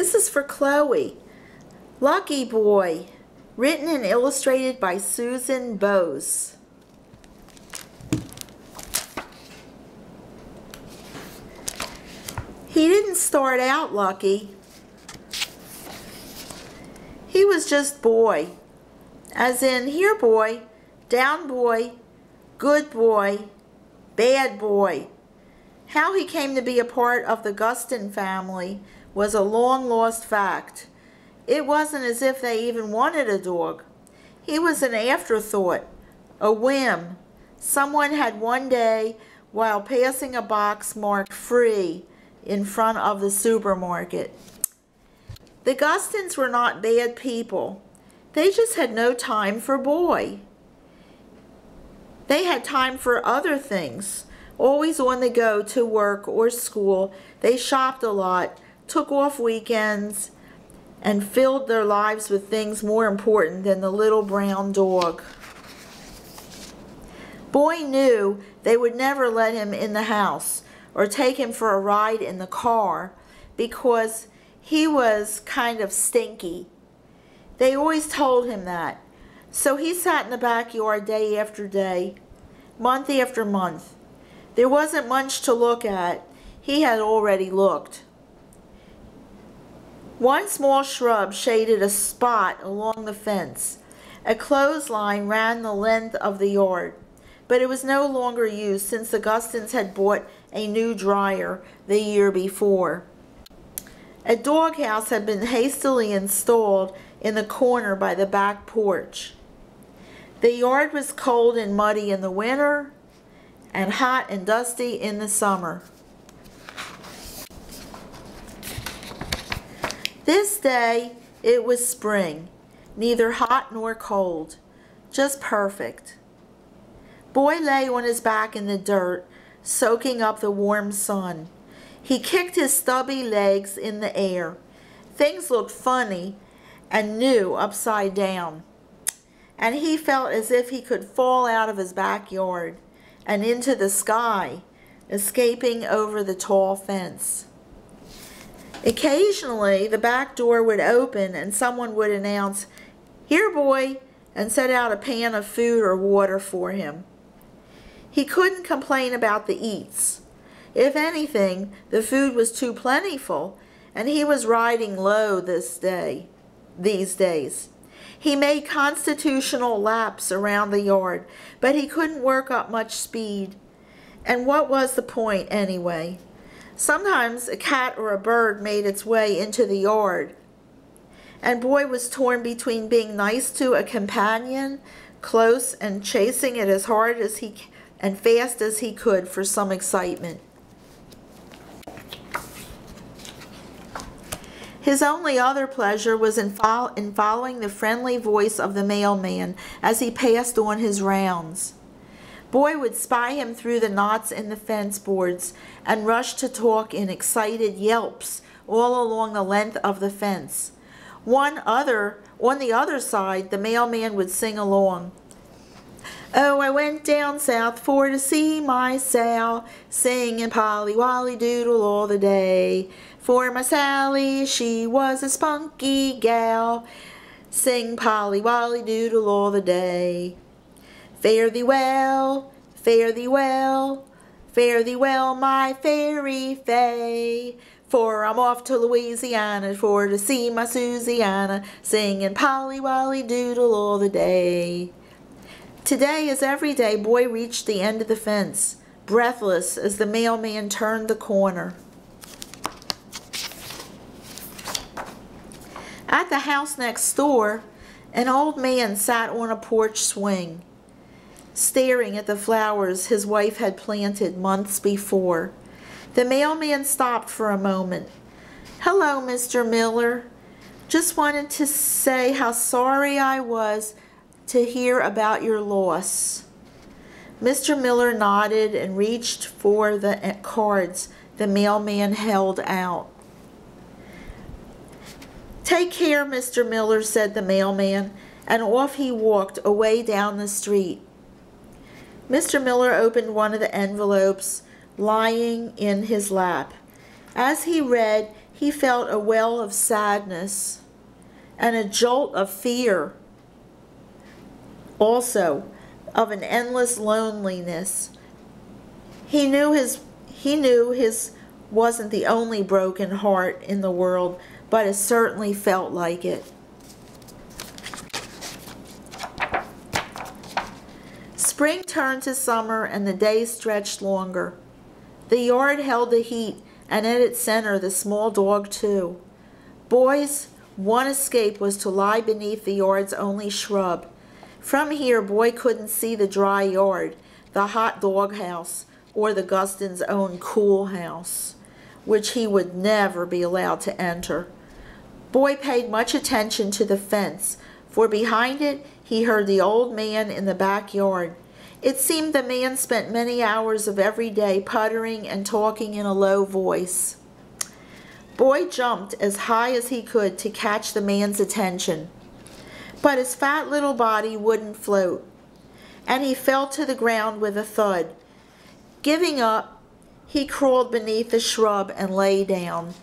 This is for Chloe. Lucky Boy, written and illustrated by Susan Bose. He didn't start out lucky. He was just boy, as in here boy, down boy, good boy, bad boy. How he came to be a part of the Guston family was a long-lost fact. It wasn't as if they even wanted a dog. He was an afterthought, a whim. Someone had one day, while passing a box marked free in front of the supermarket. The Gustons were not bad people. They just had no time for Boy. They had time for other things. Always on the go to work or school, they shopped a lot, took off weekends, and filled their lives with things more important than the little brown dog. Boy knew they would never let him in the house or take him for a ride in the car because he was kind of stinky. They always told him that. So he sat in the backyard day after day, month after month. There wasn't much to look at. He had already looked. One small shrub shaded a spot along the fence. A clothesline ran the length of the yard, but it was no longer used since the Gustons had bought a new dryer the year before. A doghouse had been hastily installed in the corner by the back porch. The yard was cold and muddy in the winter and hot and dusty in the summer. This day it was spring, neither hot nor cold, just perfect. Boy lay on his back in the dirt, soaking up the warm sun. He kicked his stubby legs in the air. Things looked funny and new upside down, and he felt as if he could fall out of his backyard and into the sky, escaping over the tall fence. Occasionally, the back door would open and someone would announce, "Here, boy," and set out a pan of food or water for him. He couldn't complain about the eats. If anything, the food was too plentiful, and he was riding low these days. He made constitutional laps around the yard, but he couldn't work up much speed. And what was the point anyway? Sometimes a cat or a bird made its way into the yard, and Boy was torn between being nice to a companion, close, and chasing it as hard as and fast as he could for some excitement. His only other pleasure was in following the friendly voice of the mailman as he passed on his rounds. Boy would spy him through the knots in the fence boards and rush to talk in excited yelps all along the length of the fence. On the other side, the mailman would sing along. "Oh, I went down south for to see my Sal, singing Polly Wolly Doodle all the day. For my Sally, she was a spunky gal, sing Polly Wolly Doodle all the day. Fare thee well, fare thee well, fare thee well, my fairy fay. For I'm off to Louisiana for to see my Susiana, singing Polly Wolly Doodle all the day." Today, as every day, Boy reached the end of the fence, breathless as the mailman turned the corner. At the house next door, an old man sat on a porch swing, staring at the flowers his wife had planted months before. The mailman stopped for a moment. "Hello, Mr. Miller. Just wanted to say how sorry I was to hear about your loss." Mr. Miller nodded and reached for the cards the mailman held out. "Take care, Mr. Miller," said the mailman, and off he walked away down the street. Mr. Miller opened one of the envelopes lying in his lap. As he read, he felt a well of sadness and a jolt of fear, also of an endless loneliness. He knew his wasn't the only broken heart in the world, but it certainly felt like it. Spring turned to summer and the days stretched longer. The yard held the heat, and at its center the small dog too. Boy's one escape was to lie beneath the yard's only shrub. From here, Boy couldn't see the dry yard, the hot doghouse, or the Gustons' own cool house, which he would never be allowed to enter. Boy paid much attention to the fence, for behind it he heard the old man in the backyard. It seemed the man spent many hours of every day puttering and talking in a low voice. Boy jumped as high as he could to catch the man's attention, but his fat little body wouldn't float, and he fell to the ground with a thud. Giving up, he crawled beneath the shrub and lay down.